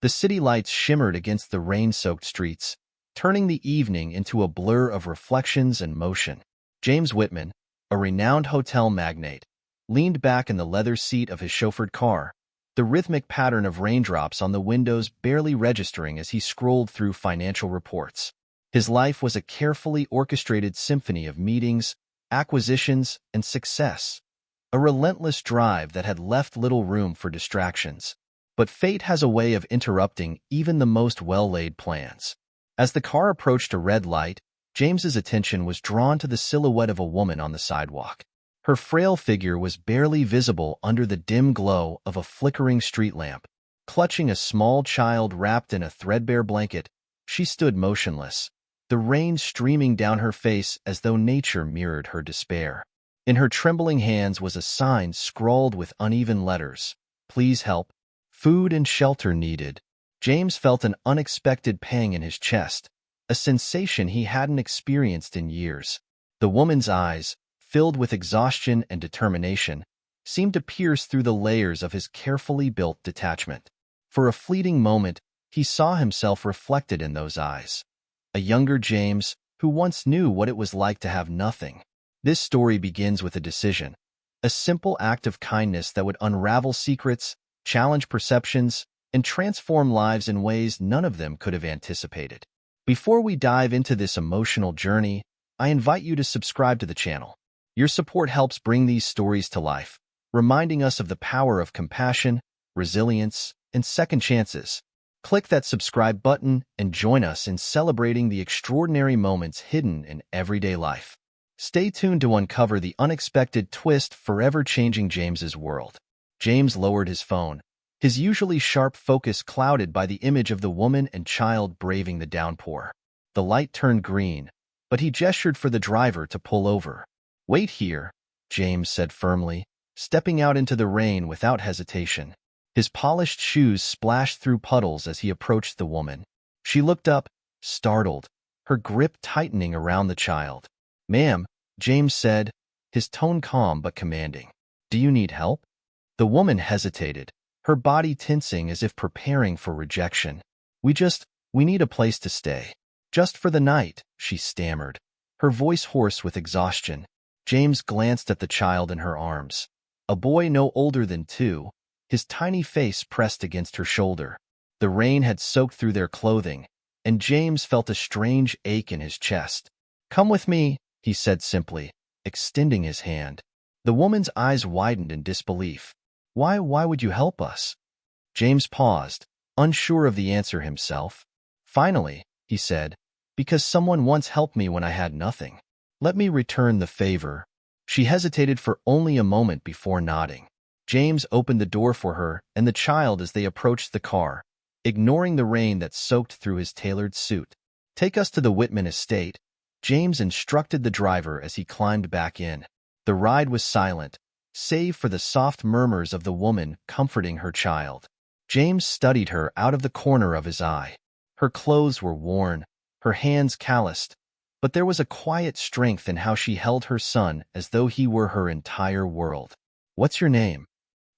The city lights shimmered against the rain-soaked streets, turning the evening into a blur of reflections and motion. James Whitman, a renowned hotel magnate, leaned back in the leather seat of his chauffeured car, the rhythmic pattern of raindrops on the windows barely registering as he scrolled through financial reports. His life was a carefully orchestrated symphony of meetings, acquisitions, and success, a relentless drive that had left little room for distractions. But fate has a way of interrupting even the most well-laid plans. As the car approached a red light, James's attention was drawn to the silhouette of a woman on the sidewalk. Her frail figure was barely visible under the dim glow of a flickering street lamp. Clutching a small child wrapped in a threadbare blanket, she stood motionless, the rain streaming down her face as though nature mirrored her despair. In her trembling hands was a sign scrawled with uneven letters, "Please help. Food and shelter needed." James felt an unexpected pang in his chest, a sensation he hadn't experienced in years. The woman's eyes, filled with exhaustion and determination, seemed to pierce through the layers of his carefully built detachment. For a fleeting moment, he saw himself reflected in those eyes. A younger James, who once knew what it was like to have nothing. This story begins with a decision, a simple act of kindness that would unravel secrets, challenge perceptions, and transform lives in ways none of them could have anticipated. Before we dive into this emotional journey, I invite you to subscribe to the channel. Your support helps bring these stories to life, reminding us of the power of compassion, resilience, and second chances. Click that subscribe button and join us in celebrating the extraordinary moments hidden in everyday life. Stay tuned to uncover the unexpected twist forever changing James's world. James lowered his phone, his usually sharp focus clouded by the image of the woman and child braving the downpour. The light turned green, but he gestured for the driver to pull over. "Wait here," James said firmly, stepping out into the rain without hesitation. His polished shoes splashed through puddles as he approached the woman. She looked up, startled, her grip tightening around the child. "Ma'am," James said, his tone calm but commanding. "Do you need help?" The woman hesitated, her body tensing as if preparing for rejection. We need a place to stay. Just for the night," she stammered, her voice hoarse with exhaustion. James glanced at the child in her arms. A boy no older than 2, his tiny face pressed against her shoulder. The rain had soaked through their clothing, and James felt a strange ache in his chest. "Come with me," he said simply, extending his hand. The woman's eyes widened in disbelief. Why would you help us?" James paused, unsure of the answer himself. "Finally," he said, "because someone once helped me when I had nothing. Let me return the favor." She hesitated for only a moment before nodding. James opened the door for her and the child as they approached the car, ignoring the rain that soaked through his tailored suit. "Take us to the Whitman estate," James instructed the driver as he climbed back in. The ride was silent, save for the soft murmurs of the woman comforting her child. James studied her out of the corner of his eye. Her clothes were worn, her hands calloused, but there was a quiet strength in how she held her son as though he were her entire world. "What's your name?"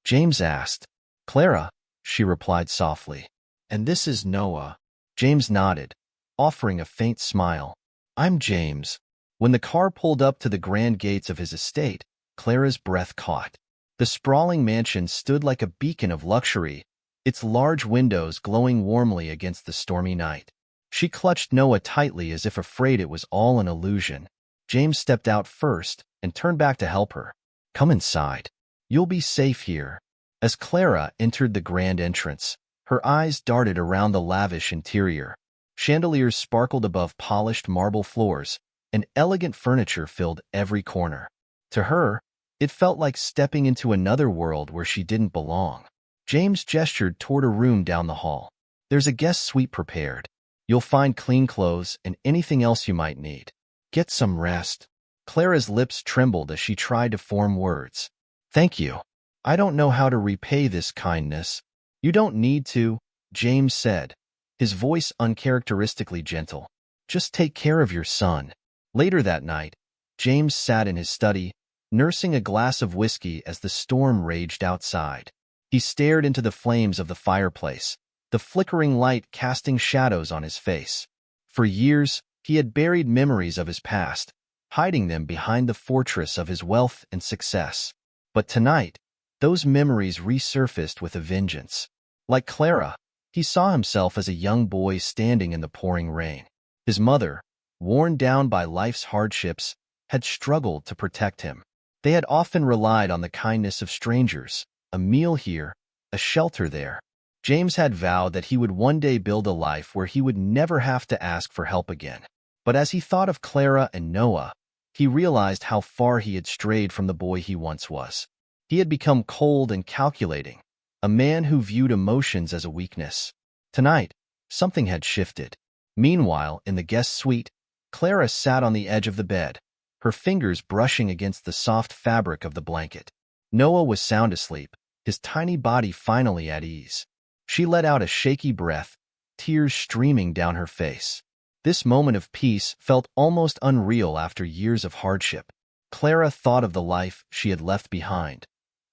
James asked. "Clara," she replied softly. "And this is Noah." James nodded, offering a faint smile. "I'm James." When the car pulled up to the grand gates of his estate, Clara's breath caught. The sprawling mansion stood like a beacon of luxury, its large windows glowing warmly against the stormy night. She clutched Noah tightly as if afraid it was all an illusion. James stepped out first and turned back to help her. "Come inside. You'll be safe here." As Clara entered the grand entrance, her eyes darted around the lavish interior. Chandeliers sparkled above polished marble floors, and elegant furniture filled every corner. To her, it felt like stepping into another world where she didn't belong. James gestured toward a room down the hall. "There's a guest suite prepared. You'll find clean clothes and anything else you might need. Get some rest." Clara's lips trembled as she tried to form words. "Thank you. I don't know how to repay this kindness." "You don't need to," James said, his voice uncharacteristically gentle. "Just take care of your son." Later that night, James sat in his study, nursing a glass of whiskey as the storm raged outside. He stared into the flames of the fireplace, the flickering light casting shadows on his face. For years, he had buried memories of his past, hiding them behind the fortress of his wealth and success. But tonight, those memories resurfaced with a vengeance. Like Clara, he saw himself as a young boy standing in the pouring rain. His mother, worn down by life's hardships, had struggled to protect him. They had often relied on the kindness of strangers, a meal here, a shelter there. James had vowed that he would one day build a life where he would never have to ask for help again. But as he thought of Clara and Noah, he realized how far he had strayed from the boy he once was. He had become cold and calculating, a man who viewed emotions as a weakness. Tonight, something had shifted. Meanwhile, in the guest suite, Clara sat on the edge of the bed, her fingers brushing against the soft fabric of the blanket. Noah was sound asleep, his tiny body finally at ease. She let out a shaky breath, tears streaming down her face. This moment of peace felt almost unreal after years of hardship. Clara thought of the life she had left behind,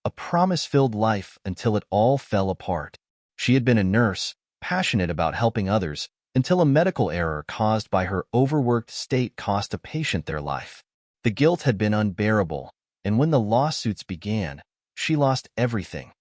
a promise-filled life until it all fell apart. She had been a nurse, passionate about helping others, until a medical error caused by her overworked state cost a patient their life. The guilt had been unbearable, and when the lawsuits began, she lost everything: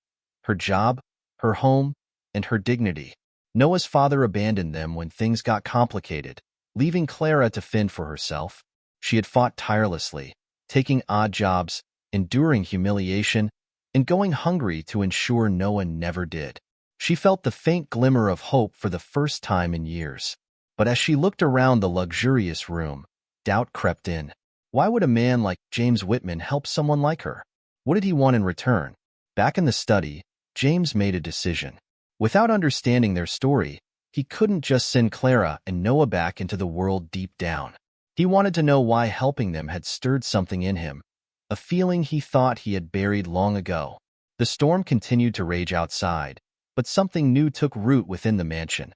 her job, her home, and her dignity. Noah's father abandoned them when things got complicated, leaving Clara to fend for herself. She had fought tirelessly, taking odd jobs, enduring humiliation, and going hungry to ensure Noah never did. She felt the faint glimmer of hope for the first time in years. But as she looked around the luxurious room, doubt crept in. Why would a man like James Whitman help someone like her? What did he want in return? Back in the study, James made a decision. Without understanding their story, he couldn't just send Clara and Noah back into the world deep down. He wanted to know why helping them had stirred something in him, a feeling he thought he had buried long ago. The storm continued to rage outside, but something new took root within the mansion,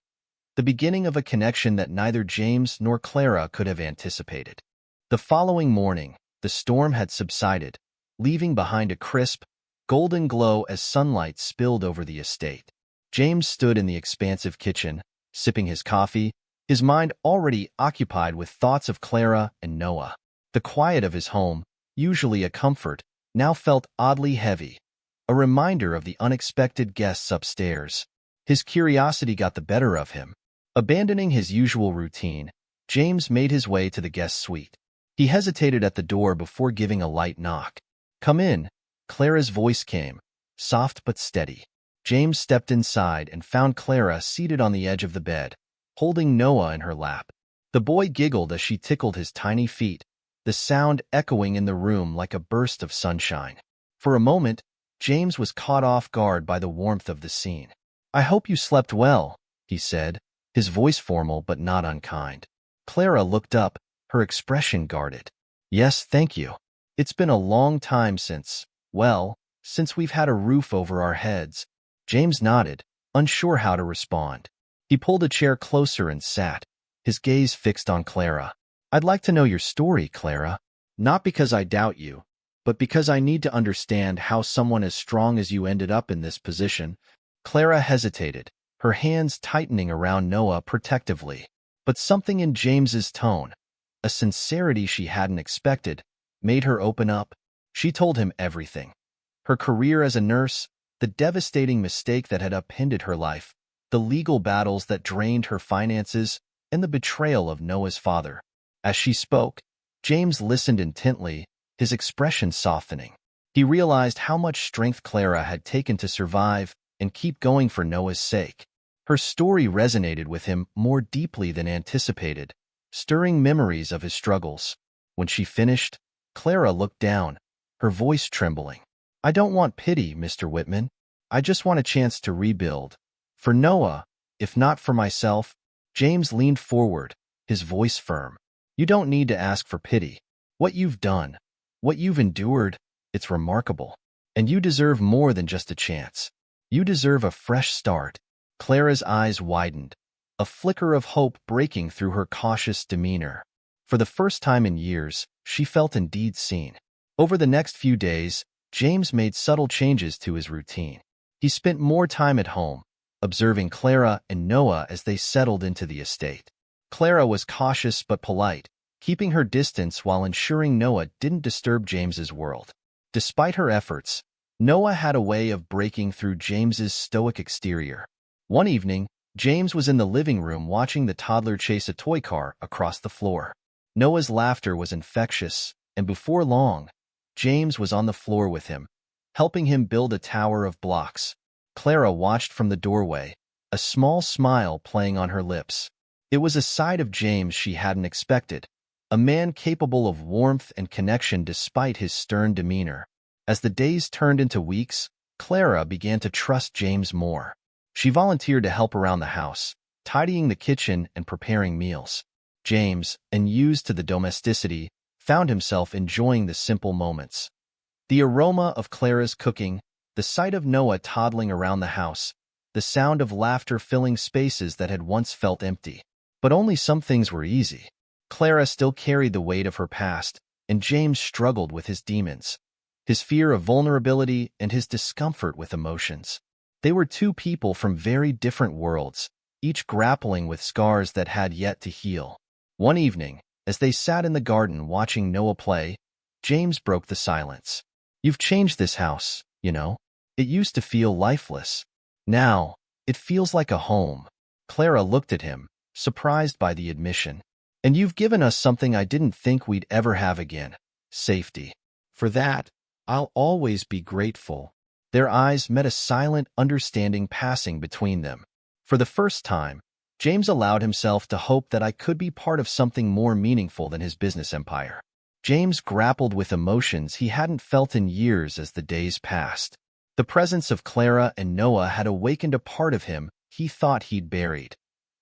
the beginning of a connection that neither James nor Clara could have anticipated. The following morning, the storm had subsided, leaving behind a crisp, golden glow as sunlight spilled over the estate. James stood in the expansive kitchen, sipping his coffee, his mind already occupied with thoughts of Clara and Noah. The quiet of his home, usually a comfort, now felt oddly heavy, a reminder of the unexpected guests upstairs. His curiosity got the better of him. Abandoning his usual routine, James made his way to the guest suite. He hesitated at the door before giving a light knock. "Come in," Clara's voice came, soft but steady. James stepped inside and found Clara seated on the edge of the bed, holding Noah in her lap. The boy giggled as she tickled his tiny feet, the sound echoing in the room like a burst of sunshine. For a moment, James was caught off guard by the warmth of the scene. "I hope you slept well," he said, his voice formal but not unkind. Clara looked up, her expression guarded. "Yes, thank you. It's been a long time since we've had a roof over our heads." James nodded, unsure how to respond. He pulled a chair closer and sat, his gaze fixed on Clara. "I'd like to know your story, Clara. Not because I doubt you, but because I need to understand how someone as strong as you ended up in this position." Clara hesitated, her hands tightening around Noah protectively. But something in James's tone, a sincerity she hadn't expected, made her open up. She told him everything. Her career as a nurse, the devastating mistake that had upended her life, the legal battles that drained her finances, and the betrayal of Noah's father. As she spoke, James listened intently, his expression softening. He realized how much strength Clara had taken to survive and keep going for Noah's sake. Her story resonated with him more deeply than anticipated, stirring memories of his struggles. When she finished, Clara looked down, her voice trembling. "I don't want pity, Mr. Whitman. I just want a chance to rebuild. For Noah, if not for myself." James leaned forward, his voice firm. "You don't need to ask for pity. What you've done, what you've endured, it's remarkable. And you deserve more than just a chance. You deserve a fresh start." Clara's eyes widened, a flicker of hope breaking through her cautious demeanor. For the first time in years, she felt indeed seen. Over the next few days, James made subtle changes to his routine. He spent more time at home, observing Clara and Noah as they settled into the estate. Clara was cautious but polite, keeping her distance while ensuring Noah didn't disturb James's world. Despite her efforts, Noah had a way of breaking through James's stoic exterior. One evening, James was in the living room watching the toddler chase a toy car across the floor. Noah's laughter was infectious, and before long, James was on the floor with him, helping him build a tower of blocks. Clara watched from the doorway, a small smile playing on her lips. It was a side of James she hadn't expected, a man capable of warmth and connection despite his stern demeanor. As the days turned into weeks, Clara began to trust James more. She volunteered to help around the house, tidying the kitchen and preparing meals. James, unused to the domesticity, found himself enjoying the simple moments. The aroma of Clara's cooking, the sight of Noah toddling around the house, the sound of laughter filling spaces that had once felt empty. But only some things were easy. Clara still carried the weight of her past, and James struggled with his demons, his fear of vulnerability and his discomfort with emotions. They were two people from very different worlds, each grappling with scars that had yet to heal. One evening, as they sat in the garden watching Noah play, James broke the silence. "You've changed this house, you know. It used to feel lifeless. Now, it feels like a home." Clara looked at him, surprised by the admission. "And you've given us something I didn't think we'd ever have again: safety. For that, I'll always be grateful." Their eyes met, a silent understanding passing between them. For the first time, James allowed himself to hope that I could be part of something more meaningful than his business empire. James grappled with emotions he hadn't felt in years as the days passed. The presence of Clara and Noah had awakened a part of him he thought he'd buried,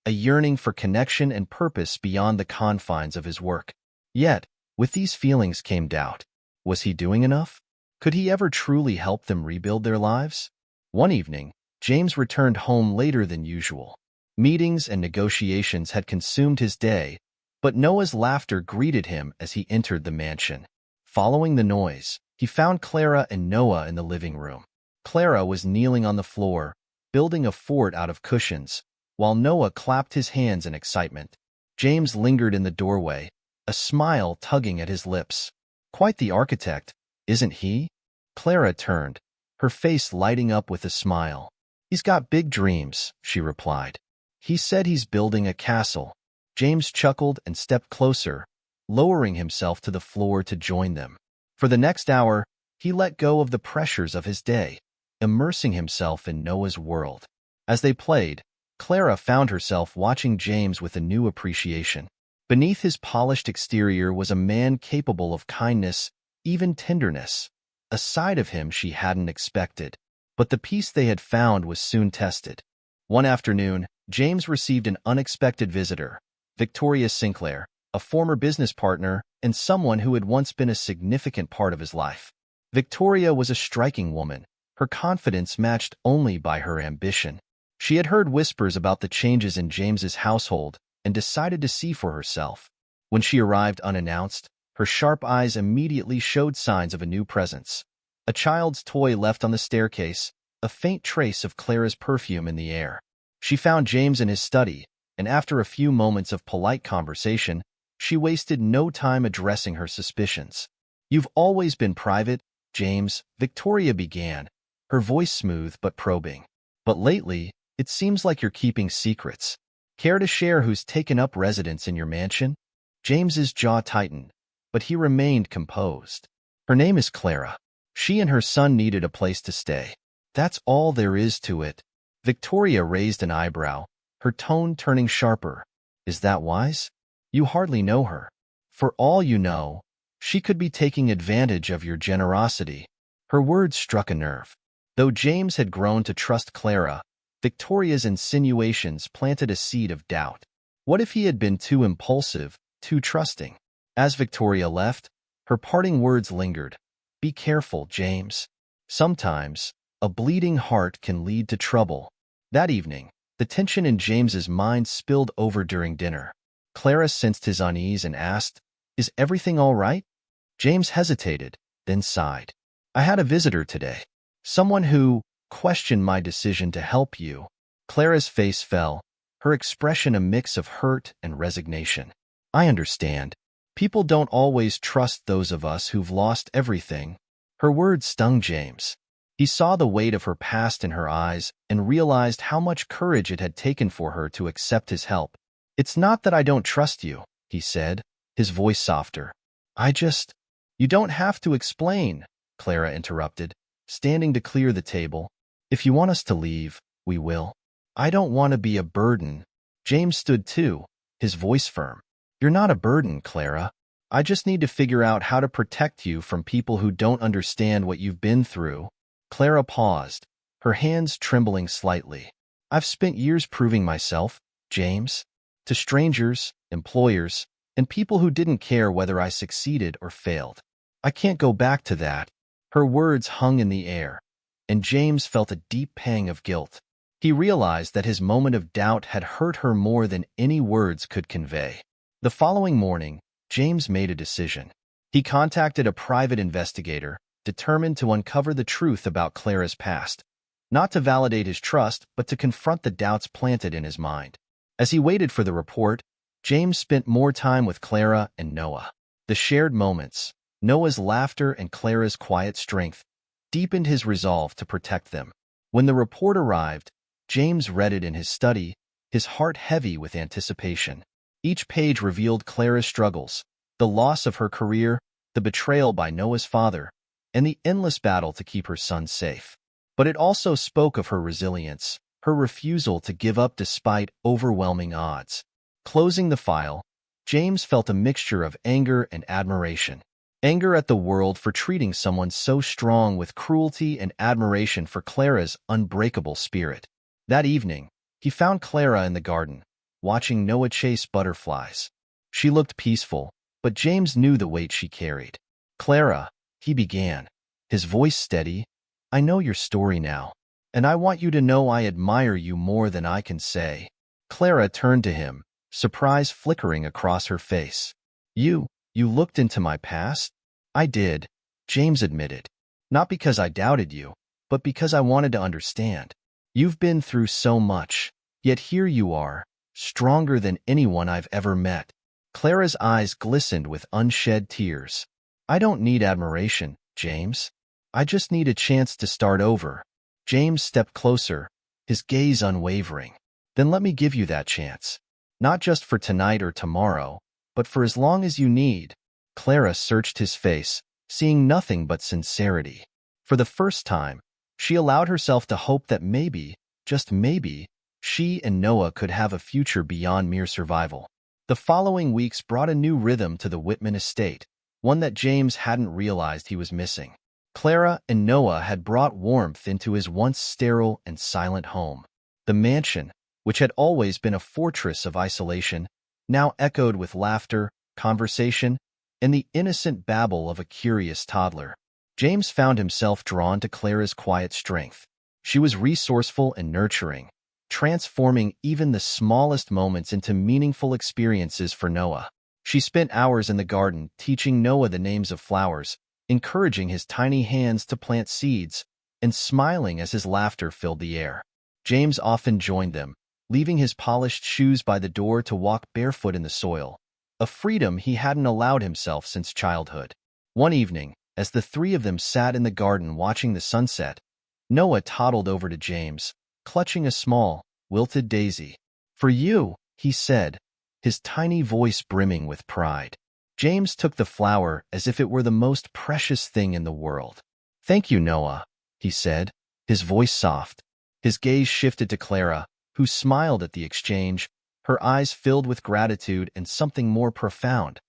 a yearning for connection and purpose beyond the confines of his work. Yet, with these feelings came doubt. Was he doing enough? Could he ever truly help them rebuild their lives? One evening, James returned home later than usual. Meetings and negotiations had consumed his day, but Noah's laughter greeted him as he entered the mansion. Following the noise, he found Clara and Noah in the living room. Clara was kneeling on the floor, building a fort out of cushions, while Noah clapped his hands in excitement. James lingered in the doorway, a smile tugging at his lips. "Quite the architect, isn't he?" Clara turned, her face lighting up with a smile. "He's got big dreams," she replied. "He said he's building a castle." James chuckled and stepped closer, lowering himself to the floor to join them. For the next hour, he let go of the pressures of his day, immersing himself in Noah's world. As they played, Clara found herself watching James with a new appreciation. Beneath his polished exterior was a man capable of kindness, even tenderness, a side of him she hadn't expected. But the peace they had found was soon tested. One afternoon, James received an unexpected visitor, Victoria Sinclair, a former business partner and someone who had once been a significant part of his life. Victoria was a striking woman, her confidence matched only by her ambition. She had heard whispers about the changes in James's household and decided to see for herself. When she arrived unannounced, her sharp eyes immediately showed signs of a new presence. A child's toy left on the staircase, a faint trace of Clara's perfume in the air. She found James in his study, and after a few moments of polite conversation, she wasted no time addressing her suspicions. "You've always been private, James," Victoria began, her voice smooth but probing. "But lately, it seems like you're keeping secrets. Care to share who's taken up residence in your mansion?" James's jaw tightened, but he remained composed. "Her name is Clara. She and her son needed a place to stay. That's all there is to it." Victoria raised an eyebrow, her tone turning sharper. "Is that wise? You hardly know her. For all you know, she could be taking advantage of your generosity." Her words struck a nerve. Though James had grown to trust Clara, Victoria's insinuations planted a seed of doubt. What if he had been too impulsive, too trusting? As Victoria left, her parting words lingered. "Be careful, James. Sometimes, a bleeding heart can lead to trouble." That evening, the tension in James's mind spilled over during dinner. Clara sensed his unease and asked, "Is everything all right?" James hesitated, then sighed. "I had a visitor today. Someone who questioned my decision to help you." Clara's face fell, her expression a mix of hurt and resignation. I understand. People don't always trust those of us who've lost everything. Her words stung James. He saw the weight of her past in her eyes and realized how much courage it had taken for her to accept his help. It's not that I don't trust you, he said, his voice softer. You don't have to explain, Clara interrupted, standing to clear the table. If you want us to leave, we will. I don't want to be a burden. James stood too, his voice firm. You're not a burden, Clara. I just need to figure out how to protect you from people who don't understand what you've been through. Clara paused, her hands trembling slightly. I've spent years proving myself, James, to strangers, employers, and people who didn't care whether I succeeded or failed. I can't go back to that. Her words hung in the air, and James felt a deep pang of guilt. He realized that his moment of doubt had hurt her more than any words could convey. The following morning, James made a decision. He contacted a private investigator, determined to uncover the truth about Clara's past, not to validate his trust, but to confront the doubts planted in his mind. As he waited for the report, James spent more time with Clara and Noah. The shared moments, Noah's laughter and Clara's quiet strength, deepened his resolve to protect them. When the report arrived, James read it in his study, his heart heavy with anticipation. Each page revealed Clara's struggles, the loss of her career, the betrayal by Noah's father, and the endless battle to keep her son safe. But it also spoke of her resilience, her refusal to give up despite overwhelming odds. Closing the file, James felt a mixture of anger and admiration. Anger at the world for treating someone so strong with cruelty and admiration for Clara's unbreakable spirit. That evening, he found Clara in the garden, watching Noah chase butterflies. She looked peaceful, but James knew the weight she carried. Clara, he began, his voice steady, I know your story now, and I want you to know I admire you more than I can say. Clara turned to him, surprise flickering across her face. You looked into my past? I did, James admitted. Not because I doubted you, but because I wanted to understand. You've been through so much, yet here you are, stronger than anyone I've ever met. Clara's eyes glistened with unshed tears. I don't need admiration, James. I just need a chance to start over. James stepped closer, his gaze unwavering. Then let me give you that chance. Not just for tonight or tomorrow, but for as long as you need. Clara searched his face, seeing nothing but sincerity. For the first time, she allowed herself to hope that maybe, just maybe, she and Noah could have a future beyond mere survival. The following weeks brought a new rhythm to the Whitman estate, one that James hadn't realized he was missing. Clara and Noah had brought warmth into his once sterile and silent home. The mansion, which had always been a fortress of isolation, now echoed with laughter, conversation, and the innocent babble of a curious toddler. James found himself drawn to Clara's quiet strength. She was resourceful and nurturing, transforming even the smallest moments into meaningful experiences for Noah. She spent hours in the garden teaching Noah the names of flowers, encouraging his tiny hands to plant seeds, and smiling as his laughter filled the air. James often joined them, leaving his polished shoes by the door to walk barefoot in the soil, a freedom he hadn't allowed himself since childhood. One evening, as the three of them sat in the garden watching the sunset, Noah toddled over to James, clutching a small, wilted daisy. For you, he said, his tiny voice brimming with pride. James took the flower as if it were the most precious thing in the world. Thank you, Noah, he said, his voice soft. His gaze shifted to Clara, who smiled at the exchange, her eyes filled with gratitude and something more profound,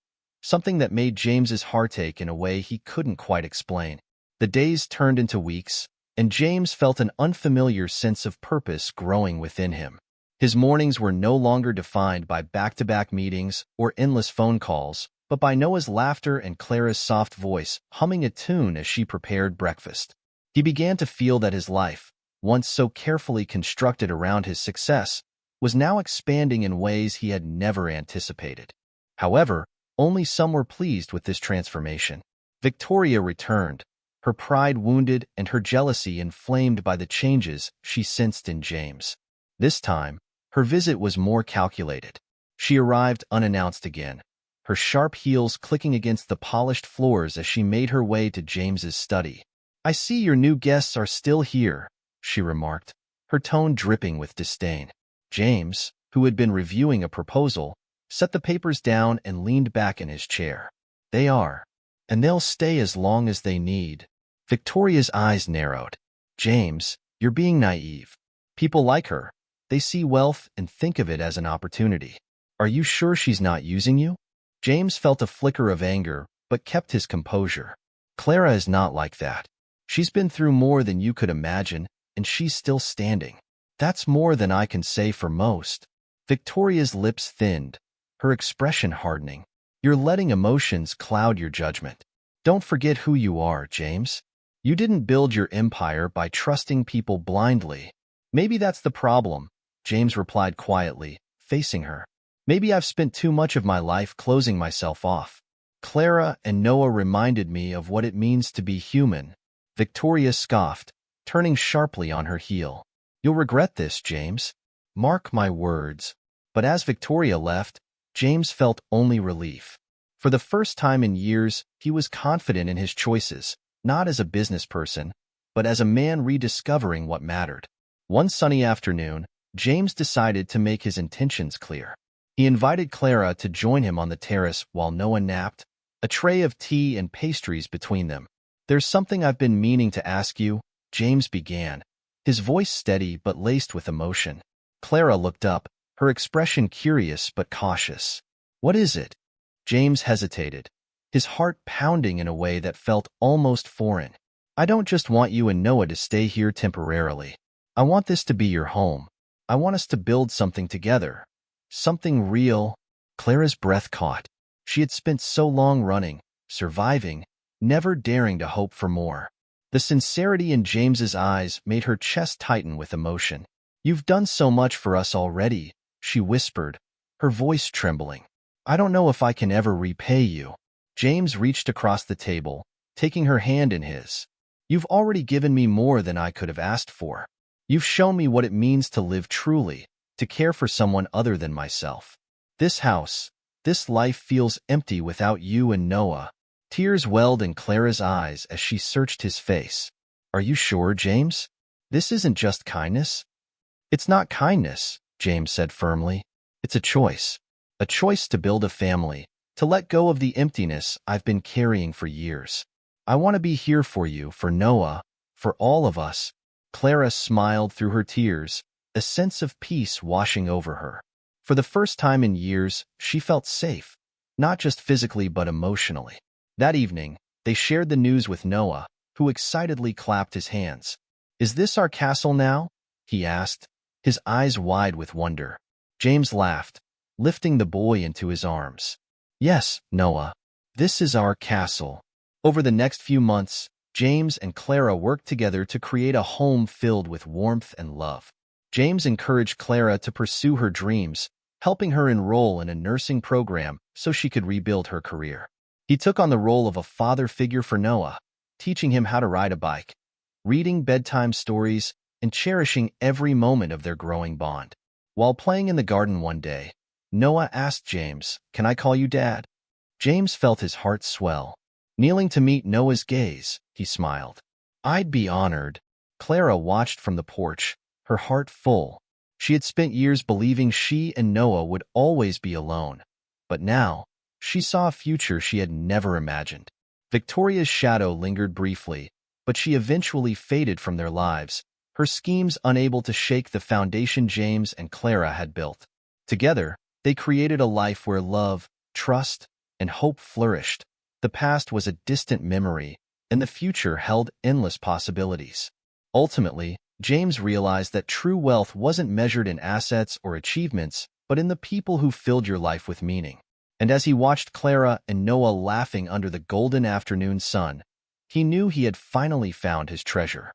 something that made James's heart ache in a way he couldn't quite explain. The days turned into weeks, and James felt an unfamiliar sense of purpose growing within him. His mornings were no longer defined by back-to-back meetings or endless phone calls, but by Noah's laughter and Clara's soft voice humming a tune as she prepared breakfast. He began to feel that his life, once so carefully constructed around his success, was now expanding in ways he had never anticipated. However, only some were pleased with this transformation. Victoria returned, her pride wounded and her jealousy inflamed by the changes she sensed in James. This time, her visit was more calculated. She arrived unannounced again, her sharp heels clicking against the polished floors as she made her way to James's study. "I see your new guests are still here," she remarked, her tone dripping with disdain. James, who had been reviewing a proposal, set the papers down and leaned back in his chair. "They are. And they'll stay as long as they need." Victoria's eyes narrowed. "James, you're being naive. People like her. They see wealth and think of it as an opportunity. Are you sure she's not using you?" James felt a flicker of anger, but kept his composure. "Clara is not like that. She's been through more than you could imagine, and she's still standing. That's more than I can say for most." Victoria's lips thinned, her expression hardening. "You're letting emotions cloud your judgment. Don't forget who you are, James. You didn't build your empire by trusting people blindly." "Maybe that's the problem," James replied quietly, facing her. "Maybe I've spent too much of my life closing myself off. Clara and Noah reminded me of what it means to be human." Victoria scoffed, turning sharply on her heel. "You'll regret this, James. Mark my words." But as Victoria left, James felt only relief. For the first time in years, he was confident in his choices, not as a business person, but as a man rediscovering what mattered. One sunny afternoon, James decided to make his intentions clear. He invited Clara to join him on the terrace while Noah napped, a tray of tea and pastries between them. "There's something I've been meaning to ask you," James began, his voice steady but laced with emotion. Clara looked up, her expression curious but cautious. "What is it?" James hesitated, his heart pounding in a way that felt almost foreign. "I don't just want you and Noah to stay here temporarily. I want this to be your home. I want us to build something together. Something real." Clara's breath caught. She had spent so long running, surviving, never daring to hope for more. The sincerity in James's eyes made her chest tighten with emotion. "You've done so much for us already," she whispered, her voice trembling. "I don't know if I can ever repay you." James reached across the table, taking her hand in his. "You've already given me more than I could have asked for. You've shown me what it means to live truly, to care for someone other than myself. This house, this life feels empty without you and Noah." Tears welled in Clara's eyes as she searched his face. "Are you sure, James? This isn't just kindness?" "It's not kindness," James said firmly. "It's a choice. A choice to build a family, to let go of the emptiness I've been carrying for years. I want to be here for you, for Noah, for all of us." Clara smiled through her tears, a sense of peace washing over her. For the first time in years, she felt safe, not just physically but emotionally. That evening, they shared the news with Noah, who excitedly clapped his hands. "Is this our castle now?" he asked, his eyes wide with wonder. James laughed, lifting the boy into his arms. "Yes, Noah, this is our castle." Over the next few months, James and Clara worked together to create a home filled with warmth and love. James encouraged Clara to pursue her dreams, helping her enroll in a nursing program so she could rebuild her career. He took on the role of a father figure for Noah, teaching him how to ride a bike, reading bedtime stories, and cherishing every moment of their growing bond. While playing in the garden one day, Noah asked James, "Can I call you Dad?" James felt his heart swell. Kneeling to meet Noah's gaze, he smiled. "I'd be honored." Clara watched from the porch, her heart full. She had spent years believing she and Noah would always be alone. But now, she saw a future she had never imagined. Victoria's shadow lingered briefly, but she eventually faded from their lives, her schemes unable to shake the foundation James and Clara had built. Together, they created a life where love, trust, and hope flourished. The past was a distant memory, and the future held endless possibilities. Ultimately, James realized that true wealth wasn't measured in assets or achievements, but in the people who filled your life with meaning. And as he watched Clara and Noah laughing under the golden afternoon sun, he knew he had finally found his treasure.